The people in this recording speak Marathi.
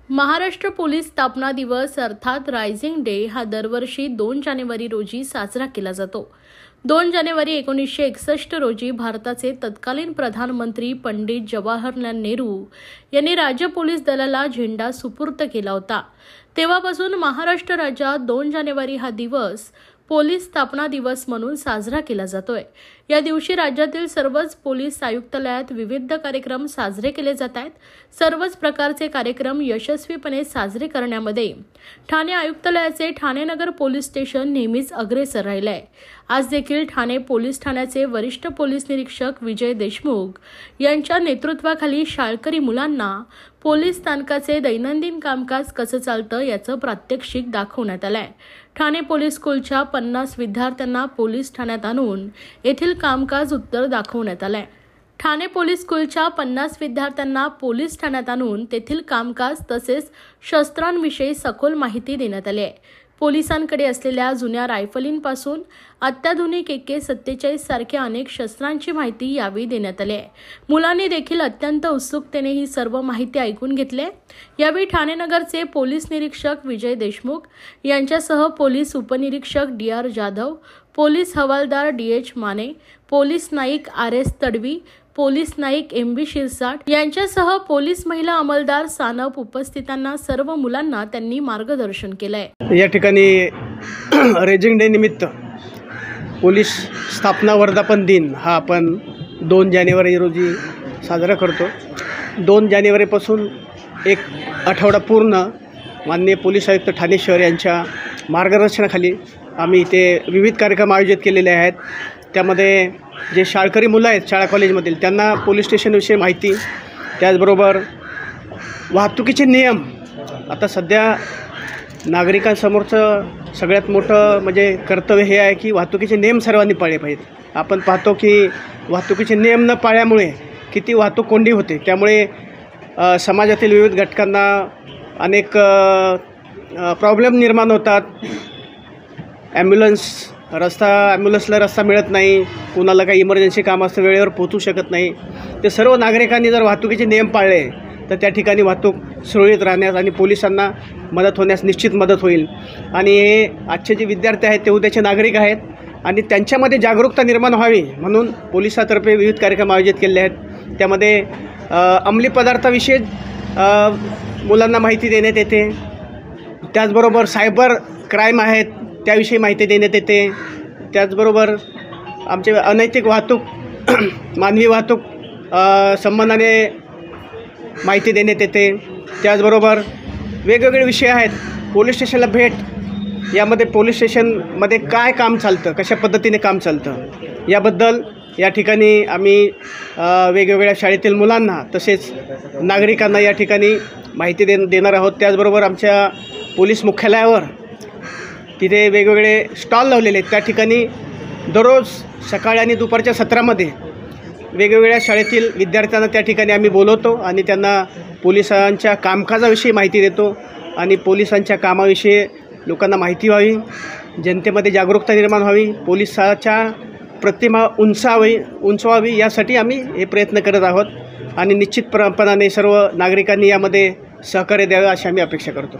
महाराष्ट्र पोलीस स्थापना दिवस अर्थात रायझिंग डे हा दरवर्षी 2 जानेवारी रोजी साजरा केला जातो। 2 जानेवारी 1961 रोजी भारताचे तत्कालीन प्रधानमंत्री पंडित जवाहरलाल नेहरू यांनी राज्य पोलीस दलाला झेंडा सुपूर्द केला होता। तेव्हापासून महाराष्ट्र राज्यात 2 जानेवारी हा दिवस पोलीस स्थापना दिवस म्हणून साजरा केला जातोय। या दिवशी राज्यातील सर्वच पोलीस आयुक्तालयात विविध कार्यक्रम साजरे केले जात आहेत। सर्वच प्रकारचे कार्यक्रम यशस्वीपणे साजरे करण्यामध्ये ठाणे आयुक्तालयाचे ठाणे नगर पोलीस स्टेशन नेहमीच अग्रेसर राहिले आहे। आज देखील ठाणे पोलीस ठाण्याचे वरिष्ठ पोलीस निरीक्षक विजय देशमुख यांच्या नेतृत्वाखाली शाळकरी मुलांना पोलीस स्थानकाचे दैनंदिन कामकाज कसं चालतं याचं प्रात्यक्षिक दाखवण्यात आलंय। ठाणे पोलीस स्कूलच्या 50 विद्यार्थ्यांना पोलीस ठाण्यात आणून येथील कामकाज उत्तर दाखवण्यात आलंय। ठाणे पोलीस स्कूलच्या 50 विद्यार्थ्यांना पोलीस ठाण्यात आणून तेथील कामकाज तसेच शस्त्रांविषयी सखोल माहिती देण्यात आली आहे। पोलिसांकडे असलेल्या जुन्या रायफलींपासून अत्याधुनिक AK-47 सारख्या अनेक शस्त्रांची माहिती यावेळी देण्यात आली आहे। मुलांनी देखील अत्यंत उत्सुकतेने ही सर्व माहिती ऐकून घेतली। यावेळी ठाणे नगरचे पोलीस निरीक्षक विजय देशमुख यांच्यासह पोलीस उपनिरीक्षक DR जाधव, पोलीस हवालदार DH Mane, police Naik RS Tadvi, police Naik MB Shirsat यांच्यासह पोलीस महिला अंमलदार सानप उपस्थितांना सर्व मुलांना त्यांनी मार्गदर्शन केलंय। या ठिकाणी रायझिंग डे निमित्त पोलीस स्थापना वर्धापन दिन हा आपण 2 जानेवारी रोजी साजरा करतो। 2 जानेवारीपासून एक आठवडा पूर्ण माननीय पोलीस आयुक्त ठाणे शहर यांच्या मार्गदर्शनाखाली आम्ही इथे विविध कार्यक्रम आयोजित केलेले आहेत। त्यामध्ये जे शाळकरी मुलं आहेत शाळा कॉलेजमधील त्यांना पोलीस स्टेशनविषयी माहिती, त्याचबरोबर वाहतुकीचे नियम। आता सध्या नागरिकांसमोरचं सगळ्यात मोठं म्हणजे कर्तव्य हे आहे की वाहतुकीचे नियम सर्वांनी पाळले पाहिजेत। आपण पाहतो की वाहतुकीचे नियम न पाळल्यामुळे किती वाहतूक कोंडी होते। त्यामुळे समाजातील विविध घटकांना अनेक प्रॉब्लेम निर्माण होतात। ॲम्ब्युलन्सला रस्ता मिळत नाही, कुणाला काही इमर्जन्सी काम असतं वेळेवर पोहोचू शकत नाही। ते सर्व नागरिकांनी जर वाहतुकीचे नियम पाळले तर त्या ठिकाणी वाहतूक सुरळीत राहण्यास आणि पोलिसांना मदत होण्यास निश्चित मदत होईल। आणि हे आजचे जे विद्यार्थी आहेत ते उद्याचे नागरिक आहेत आणि त्यांच्यामध्ये जागरूकता निर्माण व्हावी म्हणून पोलिसातर्फे विविध कार्यक्रम आयोजित केले आहेत। त्यामध्ये अंमली पदार्थाविषयी मुलांना माहिती देण्यात येते, त्याचबरोबर सायबर क्राईम आहेत त्याविषयी माहिती देण्यात येते, त्याचबरोबर आमचे अनैतिक वाहतूक मानवी वाहतूक संबंधाने माहिती देण्यात येते। त्याचबरोबर वेगवेगळे विषय आहेत। पोलीस स्टेशनला भेट, यामध्ये पोलीस स्टेशनमध्ये काय काम चालतं, कशा पद्धतीने काम चालतं याबद्दल या ठिकाणी आम्ही वेगवेगळ्या शाळेतील मुलांना तसेच नागरिकांना या ठिकाणी माहिती देणार आहोत। त्याचबरोबर आमच्या पोलीस मुख्यालयावर तिथे वेगवेगळे स्टॉल लावलेले आहेत। त्या ठिकाणी दररोज सकाळी आणि दुपारच्या सत्रामध्ये वेगवेगळ्या शाळेतील विद्यार्थ्यांना त्या ठिकाणी आम्ही बोलवतो आणि त्यांना पोलिसांच्या कामकाजाविषयी माहिती देतो आणि पोलिसांच्या कामाविषयी लोकांना माहिती व्हावी, जनतेमध्ये जागरूकता निर्माण व्हावी, पोलिसाच्या प्रतिमा उंचवावी यासाठी आम्ही हे प्रयत्न करत आहोत आणि निश्चितपणाने सर्व नागरिकांनी यामध्ये सहकार्य द्यावे अशी आम्ही अपेक्षा करतो।